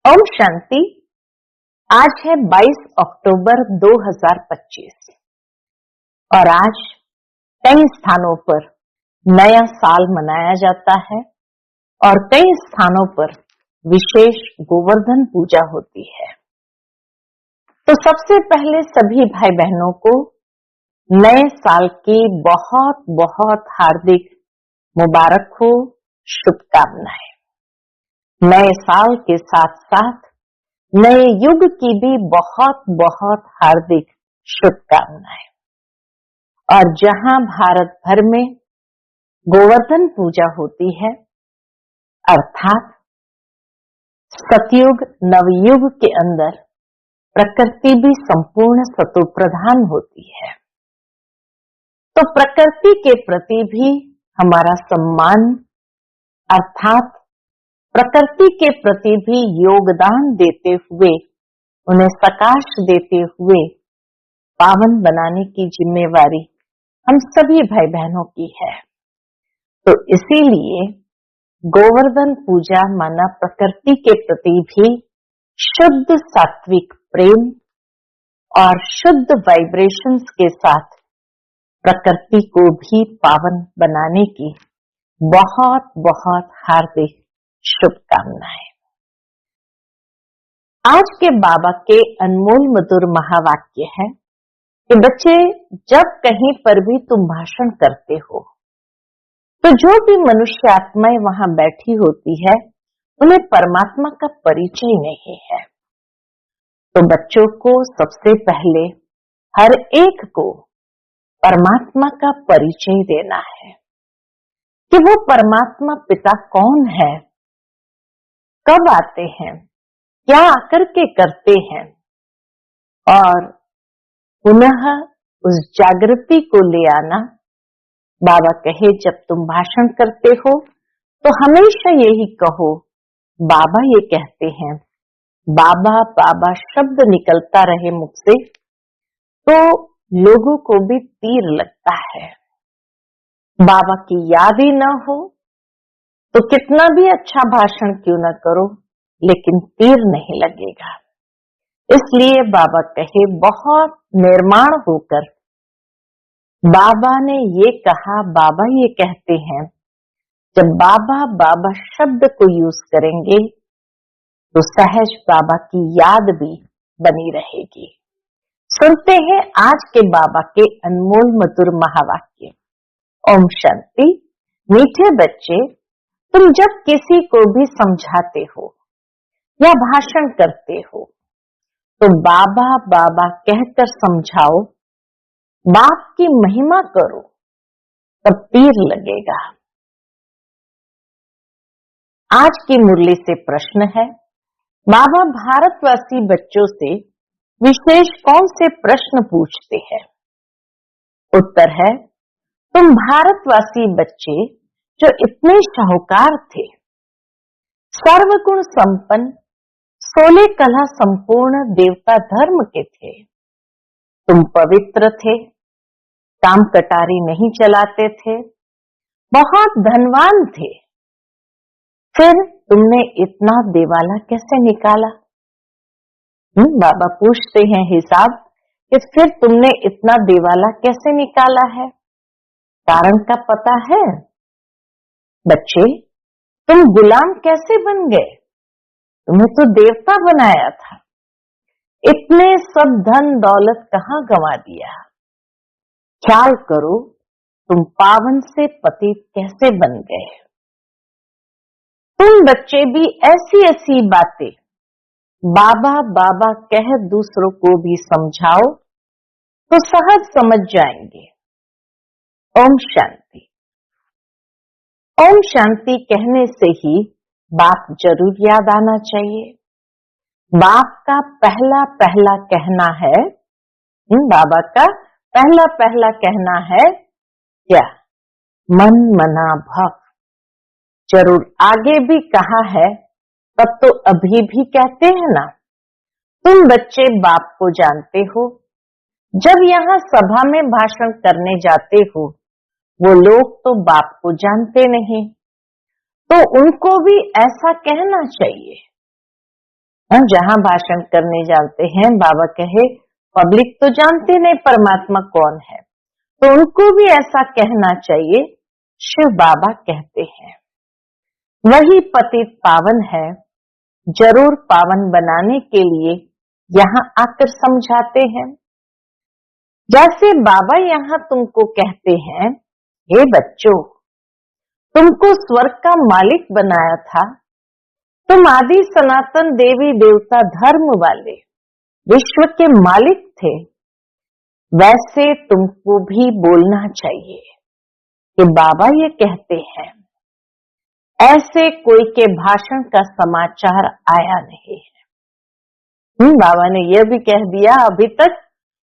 ओम शांति। आज है 22 अक्टूबर 2025 और आज कई स्थानों पर नया साल मनाया जाता है और कई स्थानों पर विशेष गोवर्धन पूजा होती है। तो सबसे पहले सभी भाई बहनों को नए साल की बहुत बहुत हार्दिक मुबारक हो, शुभकामनाएं। नए साल के साथ साथ नए युग की भी बहुत बहुत हार्दिक शुभकामनाएं। और जहां भारत भर में गोवर्धन पूजा होती है, अर्थात सतयुग नवयुग के अंदर प्रकृति भी संपूर्ण सतो प्रधान होती है, तो प्रकृति के प्रति भी हमारा सम्मान अर्थात प्रकृति के प्रति भी योगदान देते हुए, उन्हें प्रकाश देते हुए पावन बनाने की जिम्मेवारी हम सभी भाई बहनों की है। तो इसीलिए गोवर्धन पूजा माना प्रकृति के प्रति भी शुद्ध सात्विक प्रेम और शुद्ध वाइब्रेशंस के साथ प्रकृति को भी पावन बनाने की बहुत बहुत हार्दिक शुभकामनाएं। आज के बाबा के अनमोल मधुर महावाक्य है कि बच्चे, जब कहीं पर भी तुम भाषण करते हो तो जो भी मनुष्य आत्माएं वहां बैठी होती है, उन्हें परमात्मा का परिचय नहीं है। तो बच्चों को सबसे पहले हर एक को परमात्मा का परिचय देना है कि वो परमात्मा पिता कौन है, कब आते हैं, क्या आकर के करते हैं, और पुनः उस जागृति को ले आना। बाबा कहे, जब तुम भाषण करते हो तो हमेशा यही कहो, बाबा ये कहते हैं। बाबा बाबा शब्द निकलता रहे मुख से तो लोगों को भी तीर लगता है। बाबा की याद ही न हो तो कितना भी अच्छा भाषण क्यों न करो, लेकिन तीर नहीं लगेगा। इसलिए बाबा कहे, बहुत निर्माण होकर बाबा ने ये कहा, बाबा ये कहते हैं। जब बाबा बाबा शब्द को यूज करेंगे तो सहज बाबा की याद भी बनी रहेगी। सुनते हैं आज के बाबा के अनमोल मधुर महावाक्य। ओम शांति। मीठे बच्चे, तुम जब किसी को भी समझाते हो या भाषण करते हो तो बाबा बाबा कहकर समझाओ, बाप की महिमा करो, तब तीर लगेगा। आज की मुरली से प्रश्न है, बाबा भारतवासी बच्चों से विशेष कौन से प्रश्न पूछते हैं? उत्तर है, तुम भारतवासी बच्चे जो इतने शाहूकार थे, सर्वगुण संपन्न, 16 कला संपूर्ण देवता धर्म के थे, तुम पवित्र थे, काम कटारी नहीं चलाते थे, बहुत धनवान थे, फिर तुमने इतना देवाला कैसे निकाला? बाबा पूछते हैं हिसाब कि फिर तुमने इतना देवाला कैसे निकाला है? कारण का पता है? बच्चे, तुम गुलाम कैसे बन गए? तुम्हें तो देवता बनाया था। इतने सब धन दौलत कहां गंवा दिया? ख्याल करो, तुम पावन से पतित कैसे बन गए? तुम बच्चे भी ऐसी ऐसी बातें बाबा बाबा कह दूसरों को भी समझाओ तो सहज समझ जाएंगे। ओम शांति। ओम शांति कहने से ही बाप जरूर याद आना चाहिए। बाप का पहला पहला कहना है, बाबा का पहला पहला कहना है क्या? मन मना भव। जरूर आगे भी कहा है, तब तो अभी भी कहते हैं ना। तुम बच्चे बाप को जानते हो। जब यहाँ सभा में भाषण करने जाते हो, वो लोग तो बाप को जानते नहीं, तो उनको भी ऐसा कहना चाहिए। जहां भाषण करने जाते हैं, बाबा कहे पब्लिक तो जानती नहीं परमात्मा कौन है, तो उनको भी ऐसा कहना चाहिए। शिव बाबा कहते हैं वही पतित पावन है, जरूर पावन बनाने के लिए यहाँ आकर समझाते हैं। जैसे बाबा यहाँ तुमको कहते हैं, हे बच्चों, तुमको स्वर्ग का मालिक बनाया था, तुम आदि सनातन देवी देवता धर्म वाले विश्व के मालिक थे, वैसे तुमको भी बोलना चाहिए कि बाबा ये कहते हैं। ऐसे कोई के भाषण का समाचार आया नहीं है। बाबा ने यह भी कह दिया, अभी तक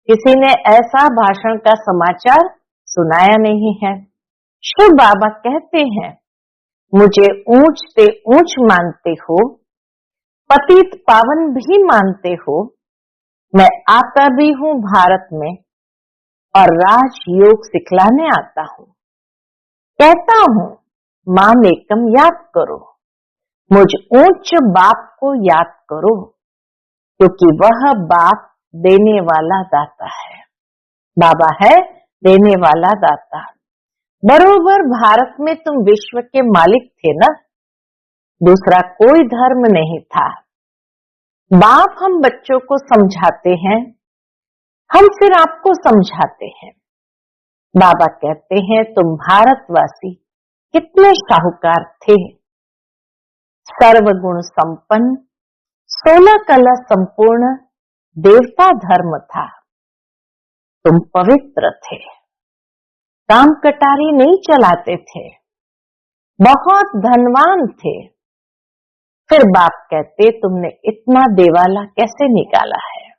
किसी ने ऐसा भाषण का समाचार सुनाया नहीं है। शिव बाबा कहते हैं, मुझे ऊंच से ऊंच मानते हो, पतित पावन भी मानते हो, मैं आता भी हूं भारत में और राजयोग सिखलाने आता हूं। कहता हूं माम एकम याद करो, मुझ ऊंच बाप को याद करो, क्योंकि वह बाप देने वाला दाता है। बाबा है देने वाला दाता। बरोबर भारत में तुम विश्व के मालिक थे ना, दूसरा कोई धर्म नहीं था। बाप हम बच्चों को समझाते हैं, हम फिर आपको समझाते हैं। बाबा कहते हैं तुम भारतवासी कितने शाहूकार थे, सर्वगुण संपन्न, 16 कला संपूर्ण देवता धर्म था। तुम पवित्र थे, काम कटारी नहीं चलाते थे, बहुत धनवान थे। फिर बाप कहते तुमने इतना देवाला कैसे निकाला है?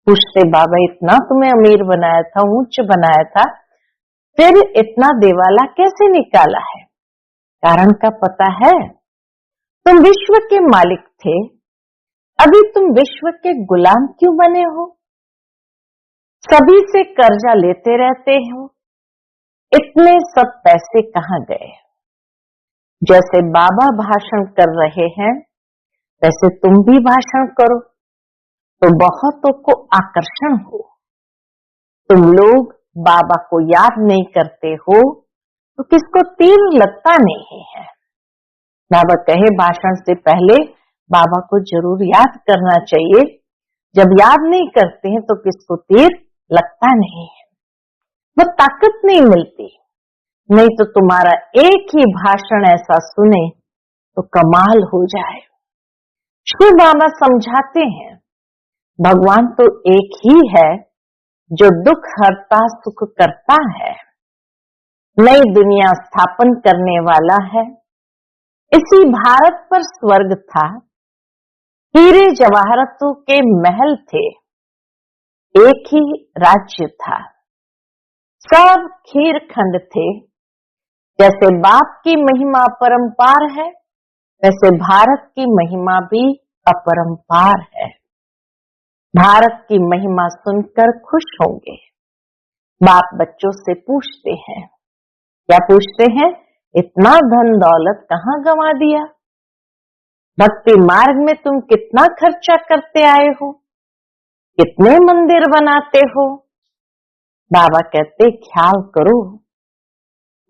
पूछते बाबा इतना तुम्हें अमीर बनाया था, ऊंच बनाया था, फिर इतना देवाला कैसे निकाला है? कारण का पता है, तुम विश्व के मालिक थे, अभी तुम विश्व के गुलाम क्यों बने हो? सभी से कर्जा लेते रहते हो, इतने सब पैसे कहां गए? जैसे बाबा भाषण कर रहे हैं वैसे तुम भी भाषण करो तो बहुतों को आकर्षण हो। तुम लोग बाबा को याद नहीं करते हो तो किसको तीर लगता नहीं है। बाबा कहे भाषण से पहले बाबा को जरूर याद करना चाहिए। जब याद नहीं करते हैं तो किसको तीर लगता नहीं है, वो ताकत नहीं मिलती। नहीं तो तुम्हारा एक ही भाषण ऐसा सुने तो कमाल हो जाए। शिव बाबा समझाते हैं भगवान तो एक ही है जो दुख हरता सुख करता है, नई दुनिया स्थापन करने वाला है। इसी भारत पर स्वर्ग था, हीरे जवाहरतों के महल थे, एक ही राज्य था, सब खीर खंड थे। जैसे बाप की महिमा अपरंपार है वैसे भारत की महिमा भी अपरंपार है। भारत की महिमा सुनकर खुश होंगे। बाप बच्चों से पूछते हैं, क्या पूछते हैं? इतना धन दौलत कहाँ गंवा दिया? भक्ति मार्ग में तुम कितना खर्चा करते आए हो, कितने मंदिर बनाते हो? बाबा कहते ख्याल करो,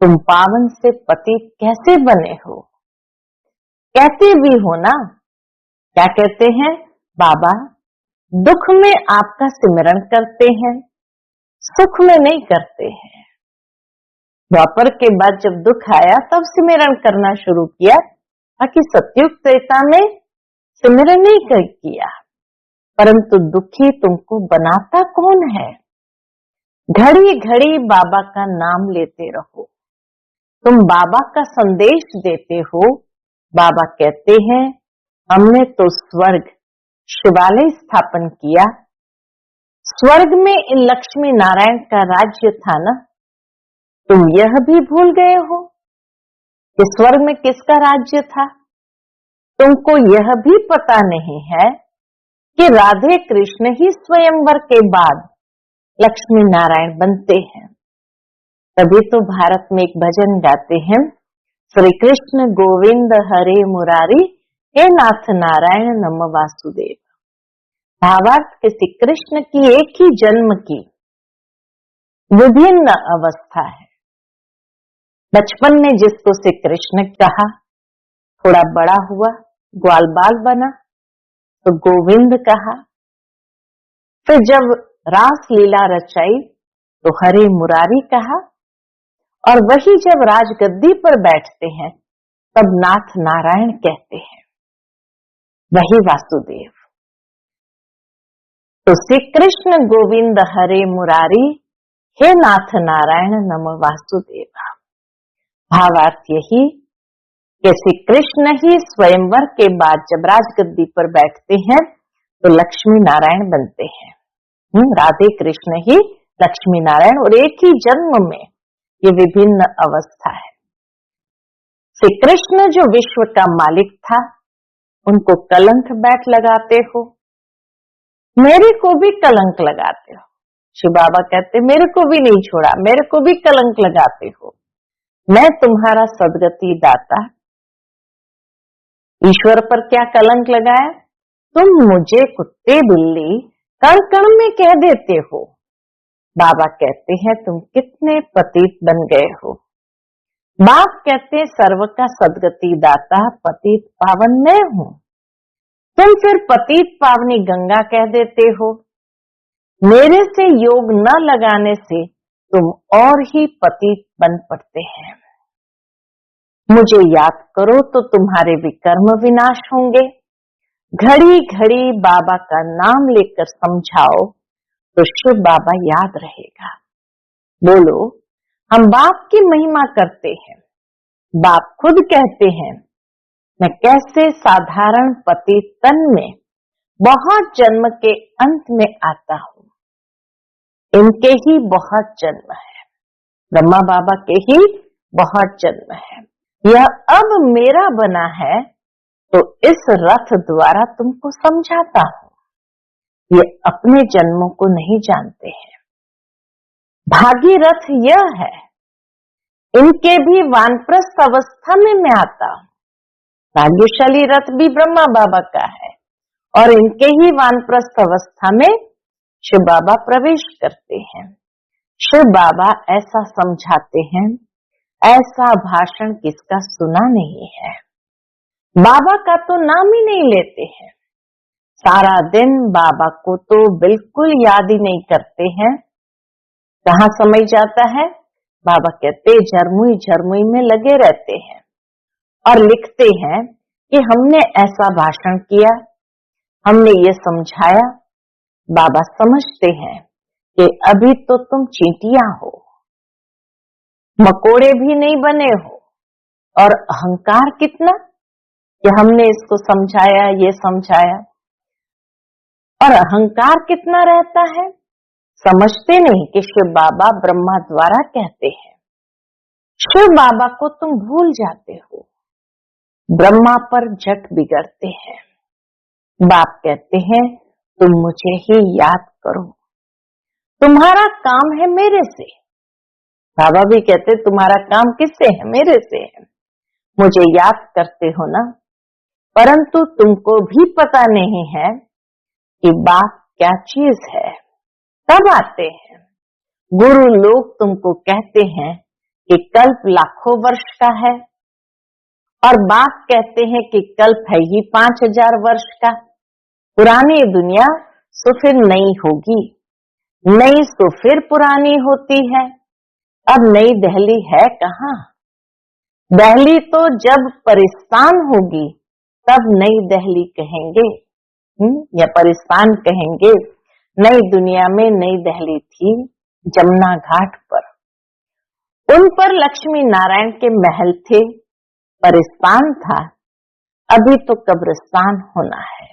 तुम पावन से पति कैसे बने हो? कहते भी हो ना, क्या कहते हैं बाबा? दुख में आपका सिमरन करते हैं, सुख में नहीं करते हैं। द्वापर के बाद जब दुख आया तब सिमरन करना शुरू किया, बाकी सतयुग त्रेता में सिमरन नहीं किया। परंतु दुखी तुमको बनाता कौन है? घड़ी घड़ी बाबा का नाम लेते रहो, तुम बाबा का संदेश देते हो। बाबा कहते हैं हमने तो स्वर्ग शिवालय स्थापन किया, स्वर्ग में इन लक्ष्मी नारायण का राज्य था ना, तुम यह भी भूल गए हो कि स्वर्ग में किसका राज्य था? तुमको यह भी पता नहीं है कि राधे कृष्ण ही स्वयंवर के बाद लक्ष्मी नारायण बनते हैं। तभी तो भारत में एक भजन गाते हैं, श्री कृष्ण गोविंद हरे मुरारी, हे नाथ नारायण नमः वासुदेव। भावार्थ कि श्री कृष्ण की एक ही जन्म की विभिन्न अवस्था है। बचपन में जिसको श्री कृष्ण कहा, थोड़ा बड़ा हुआ, ग्वाल बाल बना तो गोविंद कहा, फिर जब रास लीला रचाई तो हरे मुरारी कहा, और वही जब राजगद्दी पर बैठते हैं तब नाथ नारायण कहते हैं, वही वासुदेव। तो श्री कृष्ण गोविंद हरे मुरारी, हे नाथ नारायण नमः वासुदेव। भावार्थ यही कि श्री कृष्ण ही स्वयंवर के बाद जब राजगद्दी पर बैठते हैं तो लक्ष्मी नारायण बनते हैं। राधे कृष्ण ही लक्ष्मी नारायण, और एक ही जन्म में ये विभिन्न अवस्था है। श्री कृष्ण जो विश्व का मालिक था, उनको कलंक बैठ लगाते हो, मेरे को भी कलंक लगाते हो। शिव बाबा कहते मेरे को भी नहीं छोड़ा, मेरे को भी कलंक लगाते हो। मैं तुम्हारा सदगति दाता। ईश्वर पर क्या कलंक लगाया? तुम मुझे कुत्ते बिल्ली कण कण में कह देते हो। बाबा कहते हैं तुम कितने पतित बन गए हो। बाप कहते हैं सर्व का सदगति दाता पतित पावन मैं हूं। तुम फिर पतित पावनी गंगा कह देते हो। मेरे से योग न लगाने से तुम और ही पतित बन पड़ते हैं। मुझे याद करो तो तुम्हारे विकर्म विनाश होंगे। घड़ी घड़ी बाबा का नाम लेकर समझाओ तो शिव बाबा याद रहेगा। बोलो, हम बाप की महिमा करते हैं। बाप खुद कहते हैं, मैं कैसे साधारण पति तन में बहुत जन्म के अंत में आता हूं। इनके ही बहुत जन्म है, ब्रह्मा बाबा के ही बहुत जन्म है। यह अब मेरा बना है तो इस रथ द्वारा तुमको समझाता हूं। ये अपने जन्मों को नहीं जानते हैं। भागीरथ यह है, इनके भी वानप्रस्थ अवस्था में मैं आता हूं। भाग्यशाली रथ भी ब्रह्मा बाबा का है और इनके ही वानप्रस्थ अवस्था में शिव बाबा प्रवेश करते हैं। शिव बाबा ऐसा समझाते हैं, ऐसा भाषण किसका सुना नहीं है। बाबा का तो नाम ही नहीं लेते हैं। सारा दिन बाबा को तो बिल्कुल याद ही नहीं करते हैं। कहाँ समय जाता है? बाबा कहते झरमुई झरमुई में लगे रहते हैं और लिखते हैं कि हमने ऐसा भाषण किया, हमने ये समझाया। बाबा समझते हैं कि अभी तो तुम चींटियां हो, मकोड़े भी नहीं बने हो, और अहंकार कितना कि हमने इसको समझाया, ये समझाया, और अहंकार कितना रहता है। समझते नहीं कि शिव बाबा ब्रह्मा द्वारा कहते हैं। शिव बाबा को तुम भूल जाते हो, ब्रह्मा पर झट बिगड़ते हैं। बाप कहते हैं तुम मुझे ही याद करो, तुम्हारा काम है मेरे से। बाबा भी कहते तुम्हारा काम किससे है? मेरे से है। मुझे याद करते हो ना, परंतु तुमको भी पता नहीं है कि बाप क्या चीज है। तब आते हैं गुरु लोग तुमको कहते हैं कि कल्प लाखों वर्ष का है, और बाप कहते हैं कि कल्प है ही 5000 वर्ष का। पुरानी दुनिया सो फिर नई होगी, नई सो फिर पुरानी होती है। अब नई दिल्ली है कहाँ? दिल्ली तो जब परिस्तान होगी तब नई दिल्ली कहेंगे, या परिस्तान कहेंगे। नई दुनिया में नई दिल्ली थी जमुना घाट पर, उन पर लक्ष्मी नारायण के महल थे, परिस्तान था। अभी तो कब्रिस्तान होना है,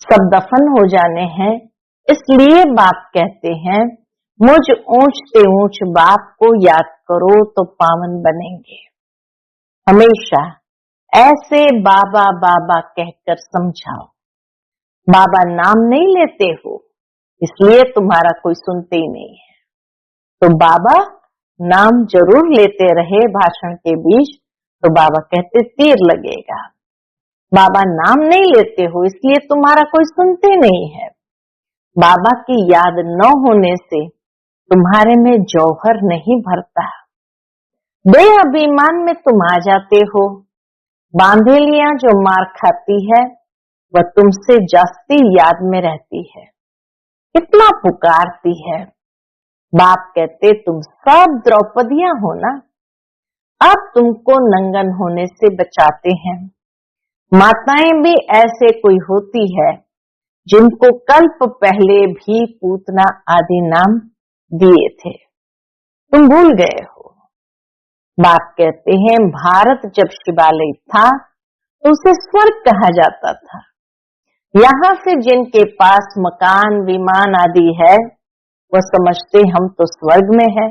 सब दफन हो जाने हैं। इसलिए बाप कहते हैं मुझ ऊंचते ऊंच बाप को याद करो तो पावन बनेंगे। हमेशा ऐसे बाबा बाबा कहकर समझाओ। बाबा नाम नहीं लेते हो, इसलिए तुम्हारा कोई सुनते ही नहीं है। तो बाबा नाम जरूर लेते रहे भाषण के बीच, तो बाबा कहते तीर लगेगा। बाबा नाम नहीं लेते हो इसलिए तुम्हारा कोई सुनते नहीं है। बाबा की याद न होने से तुम्हारे में जौहर नहीं भरता। बेअभिमान में तुम आ जाते हो। बांधेलियां जो मार खाती है वह तुमसे जास्ती याद में रहती है, कितना पुकारती है। बाप कहते तुम सब द्रौपदियां हो ना, अब तुमको नंगन होने से बचाते हैं। माताएं भी ऐसे कोई होती है जिनको कल्प पहले भी पूतना आदि नाम दिए थे, तुम भूल गए हो। बाप कहते हैं भारत जब शिवालय था तो उसे स्वर्ग कहा जाता था। यहाँ से जिनके पास मकान विमान आदि है वह समझते हम तो स्वर्ग में है।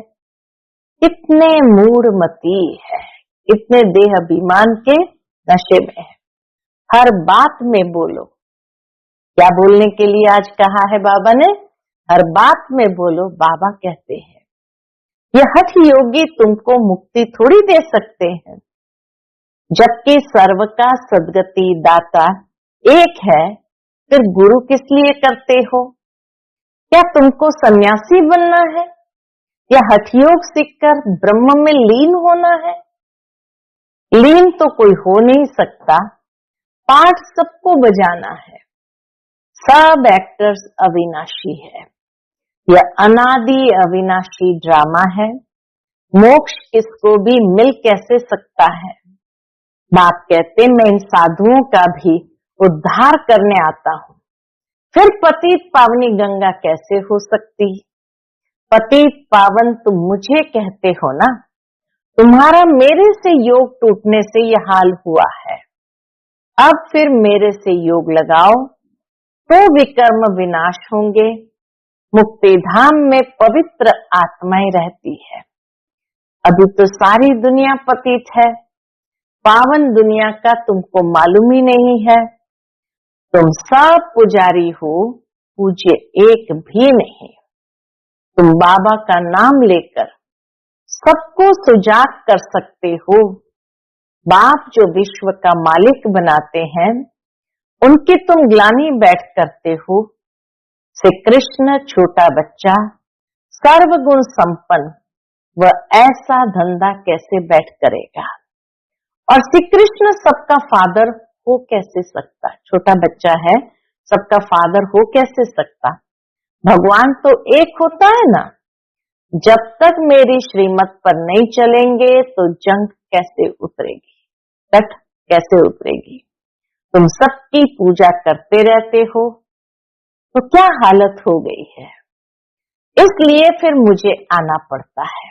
कितने मूढ़मती है, कितने देह अभिमान के नशे में है। हर बात में बोलो, क्या बोलने के लिए आज कहा है बाबा ने, हर बात में बोलो। बाबा कहते हैं ये हठ योगी तुमको मुक्ति थोड़ी दे सकते हैं, जबकि सर्व का सद्गति दाता एक है, फिर गुरु किस लिए करते हो? क्या तुमको सन्यासी बनना है या हठयोग सीखकर ब्रह्म में लीन होना है? लीन तो कोई हो नहीं सकता, पाठ सबको बजाना है। सब एक्टर्स अविनाशी है, यह अनादि अविनाशी ड्रामा है। मोक्ष किसको भी मिल कैसे सकता है? बाप कहते मैं इन साधुओं का भी उद्धार करने आता हूं, फिर पतित पावनी गंगा कैसे हो सकती? पतित पावन तुम मुझे कहते हो ना, तुम्हारा मेरे से योग टूटने से यह हाल हुआ है। अब फिर मेरे से योग लगाओ तो विकर्म विनाश होंगे। मुक्ति धाम में पवित्र आत्माएं रहती है। अभी तो सारी दुनिया पतित है, पावन दुनिया का तुमको मालूम ही नहीं है। तुम सब पुजारी हो, पूज्य एक भी नहीं। तुम बाबा का नाम लेकर सबको सुजाग कर सकते हो। बाप जो विश्व का मालिक बनाते हैं उनकी तुम ग्लानि बैठ करते हो। श्री कृष्ण छोटा बच्चा सर्वगुण संपन्न, वह ऐसा धंधा कैसे बैठ करेगा? और श्री कृष्ण सबका फादर हो कैसे सकता? छोटा बच्चा है, सबका फादर हो कैसे सकता? भगवान तो एक होता है ना। जब तक मेरी श्रीमत पर नहीं चलेंगे तो जंग कैसे उतरेगी, तट कैसे उतरेगी? तुम सबकी पूजा करते रहते हो तो क्या हालत हो गई है। इसलिए फिर मुझे आना पड़ता है।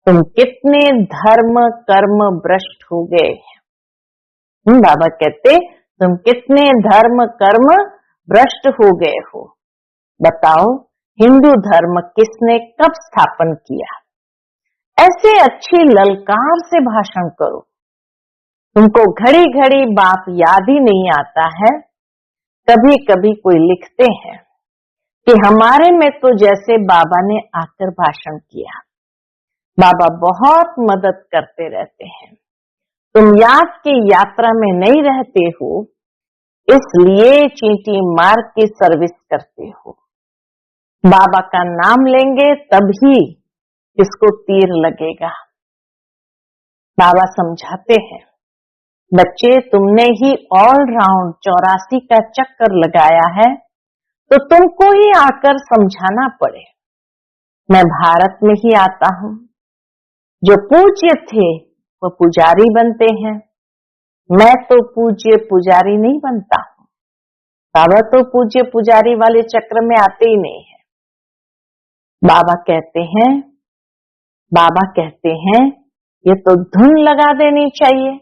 तुम कितने धर्म कर्म भ्रष्ट हो गए हैं। बाबा कहते तुम कितने धर्म कर्म भ्रष्ट हो गए हो। बताओ हिंदू धर्म किसने कब स्थापन किया? ऐसे अच्छी ललकार से भाषण करो। तुमको घड़ी घड़ी बाप याद ही नहीं आता है। कभी कभी कोई लिखते हैं कि हमारे में तो जैसे बाबा ने आकर भाषण किया। बाबा बहुत मदद करते रहते हैं। तुम याद की यात्रा में नहीं रहते हो, इसलिए चींटी मार की सर्विस करते हो। बाबा का नाम लेंगे तभी किसको तीर लगेगा। बाबा समझाते हैं बच्चे तुमने ही ऑल राउंड 84 का चक्कर लगाया है तो तुमको ही आकर समझाना पड़े। मैं भारत में ही आता हूं। जो पूज्य थे वो पुजारी बनते हैं, मैं तो पूज्य पुजारी नहीं बनता हूं। बाबा तो पूज्य पुजारी वाले चक्र में आते ही नहीं है। बाबा कहते हैं ये तो धुन लगा देनी चाहिए।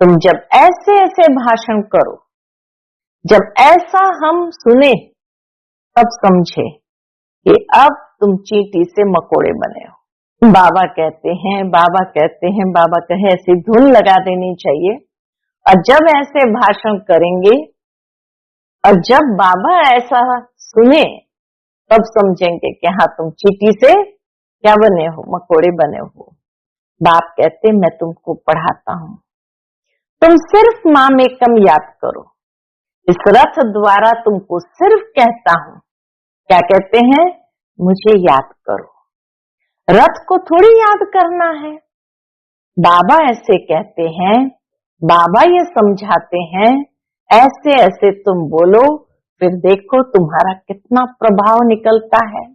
तुम जब ऐसे ऐसे भाषण करो, जब ऐसा हम सुने तब समझे कि अब तुम चींटी से मकोड़े बने हो। बाबा कहते हैं ऐसी धुन लगा देनी चाहिए। और जब ऐसे भाषण करेंगे और जब बाबा ऐसा सुने तब समझेंगे कि हाँ तुम चींटी से क्या बने हो, मकोड़े बने हो। बाप कहते मैं तुमको पढ़ाता हूं। तुम सिर्फ माम एकम याद करो। इस रथ द्वारा तुमको सिर्फ कहता हूं, क्या कहते हैं, मुझे याद करो। रथ को थोड़ी याद करना है। बाबा ऐसे कहते हैं, बाबा ये समझाते हैं, ऐसे ऐसे तुम बोलो, फिर देखो तुम्हारा कितना प्रभाव निकलता है।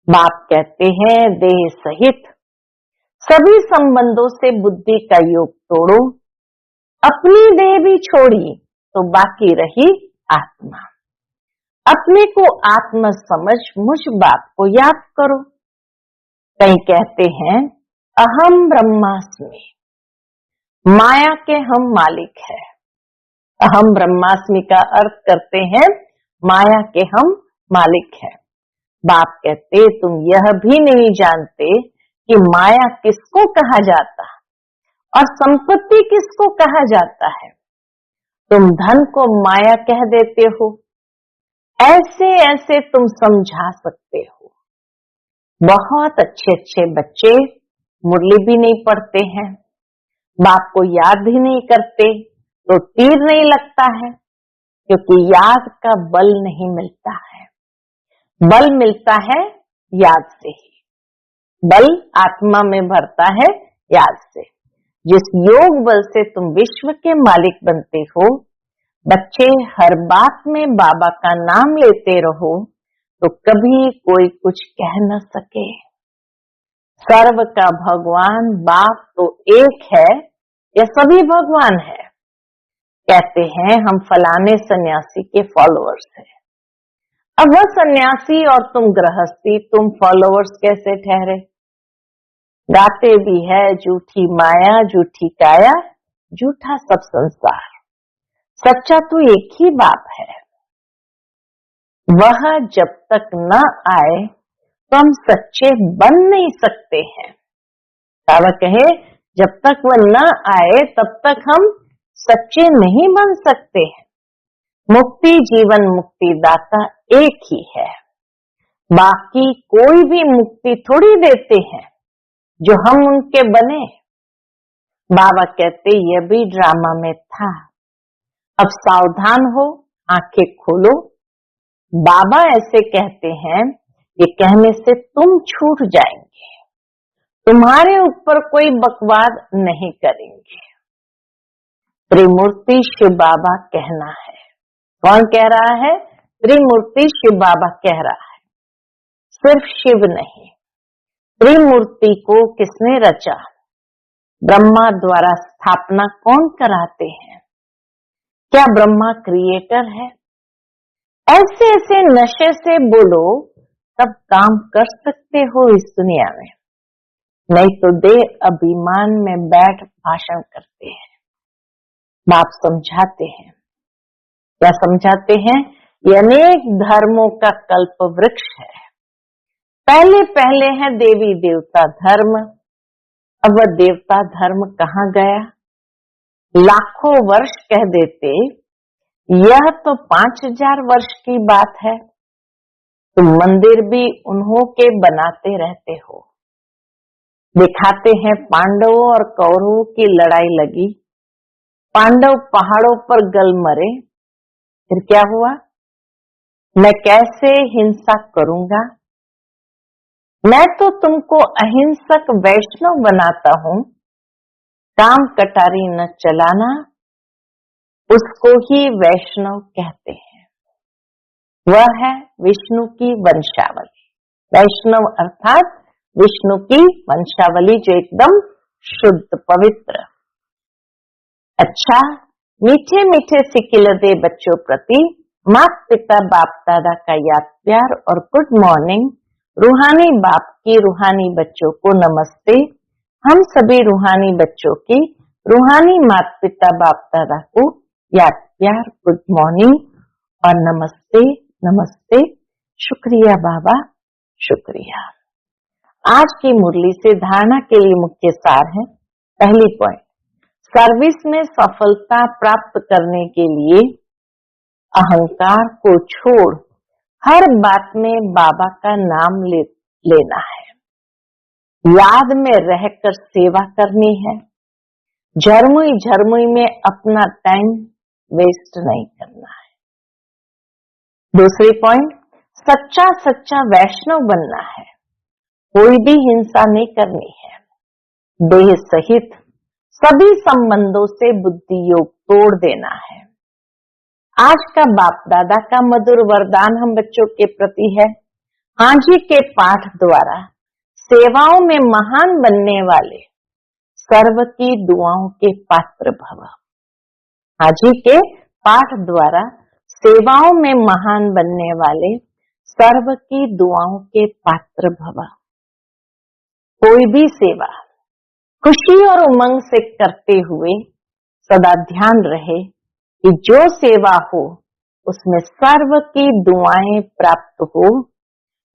बाप कहते हैं, देह सहित सभी संबंधों से बुद्धि का योग तोड़ो, अपनी देह भी छोड़ी तो बाकी रही आत्मा। अपने को आत्मा समझ मुझ बाप को याद करो। कई कहते हैं अहम ब्रह्मास्मि, माया के हम मालिक है। अहम ब्रह्मास्मि का अर्थ करते हैं माया के हम मालिक है। बाप कहते तुम यह भी नहीं जानते कि माया किसको कहा जाता और संपत्ति किसको कहा जाता है। तुम धन को माया कह देते हो, ऐसे ऐसे तुम समझा सकते हो। बहुत अच्छे अच्छे बच्चे मुरली भी नहीं पढ़ते हैं, बाप को याद भी नहीं करते तो तीर नहीं लगता है, क्योंकि याद का बल नहीं मिलता है। बल मिलता है याद से ही, बल आत्मा में भरता है याद से। जिस योग बल से तुम विश्व के मालिक बनते हो, बच्चे हर बात में बाबा का नाम लेते रहो तो कभी कोई कुछ कह न सके। सर्व का भगवान बाप तो एक है या सभी भगवान है। कहते हैं हम फलाने सन्यासी के फॉलोअर्स हैं। अब वह सन्यासी और तुम गृहस्थी, तुम फॉलोअर्स कैसे ठहरे। गाते भी है झूठी माया झूठी काया झूठा सब संसार, सच्चा तो एक ही बाप है। वह जब तक न आए तो हम सच्चे बन नहीं सकते हैं। बाबा कहे जब तक वह न आए तब तक हम सच्चे नहीं बन सकते हैं। मुक्ति जीवन मुक्ति दाता एक ही है, बाकी कोई भी मुक्ति थोड़ी देते हैं जो हम उनके बने। बाबा कहते यह भी ड्रामा में था, अब सावधान हो, आंखें खोलो। बाबा ऐसे कहते हैं, ये कहने से तुम छूट जाएंगे, तुम्हारे ऊपर कोई बकवाद नहीं करेंगे। त्रिमूर्ति शिव बाबा कहना है। कौन कह रहा है? त्रिमूर्ति शिव बाबा कह रहा है, सिर्फ शिव नहीं। त्रिमूर्ति को किसने रचा? ब्रह्मा द्वारा स्थापना कौन कराते हैं? क्या ब्रह्मा क्रिएटर है? ऐसे ऐसे नशे से बोलो तब काम कर सकते हो इस दुनिया में, नहीं तो देह अभिमान में बैठ भाषण करते हैं। बाप समझाते हैं, क्या समझाते हैं? ये अनेक धर्मों का कल्प वृक्ष है। पहले पहले है देवी देवता धर्म, अब वह देवता धर्म कहाँ गया? लाखों वर्ष कह देते, यह तो 5000 वर्ष की बात है। तुम मंदिर भी उन्हों के बनाते रहते हो। दिखाते हैं पांडवों और कौरवों की लड़ाई लगी, पांडव पहाड़ों पर गल मरे, फिर क्या हुआ? मैं कैसे हिंसा करूंगा? मैं तो तुमको अहिंसक वैष्णव बनाता हूं। काम कटारी न चलाना, उसको ही वैष्णव कहते हैं। वह है विष्णु की वंशावली। वैष्णव अर्थात विष्णु की वंशावली, जो एकदम शुद्ध पवित्र। अच्छा, मीठे मीठे सिकिलदे बच्चों प्रति माता पिता बाप दादा का याद प्यार और गुड मॉर्निंग। रूहानी बाप की रूहानी बच्चों को नमस्ते। हम सभी रूहानी बच्चों की रूहानी माता पिता बाप दादा को याद प्यार, गुड मॉर्निंग और नमस्ते नमस्ते। शुक्रिया बाबा, शुक्रिया। आज की मुरली से धारणा के लिए मुख्य सार है। पहली पॉइंट, सर्विस में सफलता प्राप्त करने के लिए अहंकार को छोड़ हर बात में बाबा का नाम लेना है। याद में रहकर सेवा करनी है। झरमुई झरमुई में अपना टाइम वेस्ट नहीं करना है। दूसरी पॉइंट, सच्चा सच्चा वैष्णव बनना है। कोई भी हिंसा नहीं करनी है। देह सहित सभी संबंधों से बुद्धि योग तोड़ देना है। आज का बाप दादा का मधुर वरदान हम बच्चों के प्रति है, हाँ जी के पाठ द्वारा सेवाओं में महान बनने वाले सर्व की दुआओं के पात्र भव। हाँ जी के पाठ द्वारा सेवाओं में महान बनने वाले सर्व की दुआओं के पात्र भव। कोई भी सेवा खुशी और उमंग से करते हुए सदा ध्यान रहे कि जो सेवा हो उसमें सर्व की दुआएं प्राप्त हो,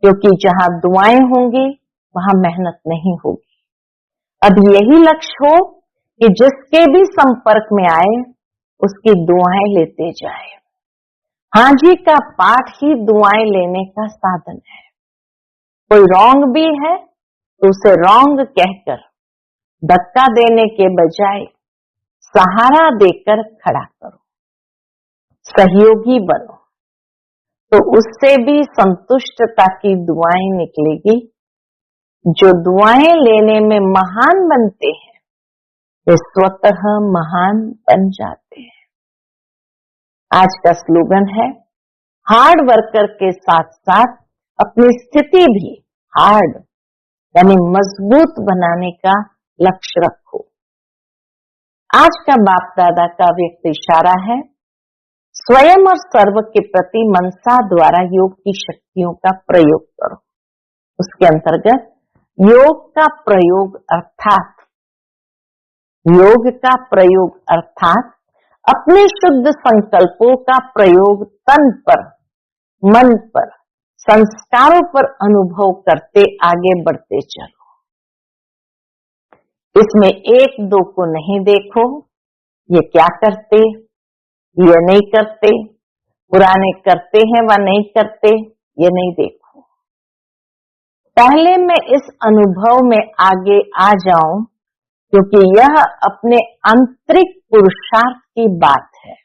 क्योंकि जहां दुआएं होंगी वहां मेहनत नहीं होगी। अब यही लक्ष्य हो कि जिसके भी संपर्क में आए उसकी दुआएं लेते जाए। हाँ जी का पाठ ही दुआएं लेने का साधन है। कोई रॉन्ग भी है तो उसे रॉन्ग कहकर धक्का देने के बजाय सहारा देकर खड़ा करो, सहयोगी बनो, तो उससे भी संतुष्टता की दुआएं निकलेगी। जो दुआएं लेने में महान बनते हैं वे स्वतः महान बन जाते हैं। आज का स्लोगन है, हार्ड वर्कर के साथ साथ अपनी स्थिति भी हार्ड यानी मजबूत बनाने का लक्ष्य रखो। आज का बाप दादा का व्यक्त इशारा है, स्वयं और सर्व के प्रति मनसा द्वारा योग की शक्तियों का प्रयोग करो। उसके अंतर्गत योग का प्रयोग अर्थात अपने शुद्ध संकल्पों का प्रयोग तन पर, मन पर, संस्कारों पर अनुभव करते आगे बढ़ते चलो। इसमें एक दो को नहीं देखो, ये क्या करते, ये नहीं करते, पुराने करते हैं व नहीं करते, ये नहीं देखो। पहले मैं इस अनुभव में आगे आ जाऊं, क्योंकि यह अपने आंतरिक पुरुषार्थ की बात है।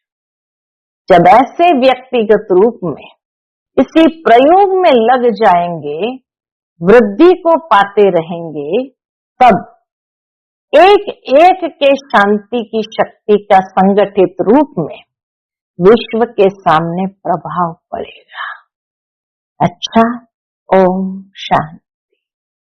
जब ऐसे व्यक्तिगत रूप में इसी प्रयोग में लग जाएंगे, वृद्धि को पाते रहेंगे, तब एक एक के शांति की शक्ति का संगठित रूप में विश्व के सामने प्रभाव पड़ेगा। अच्छा, ओम शांति।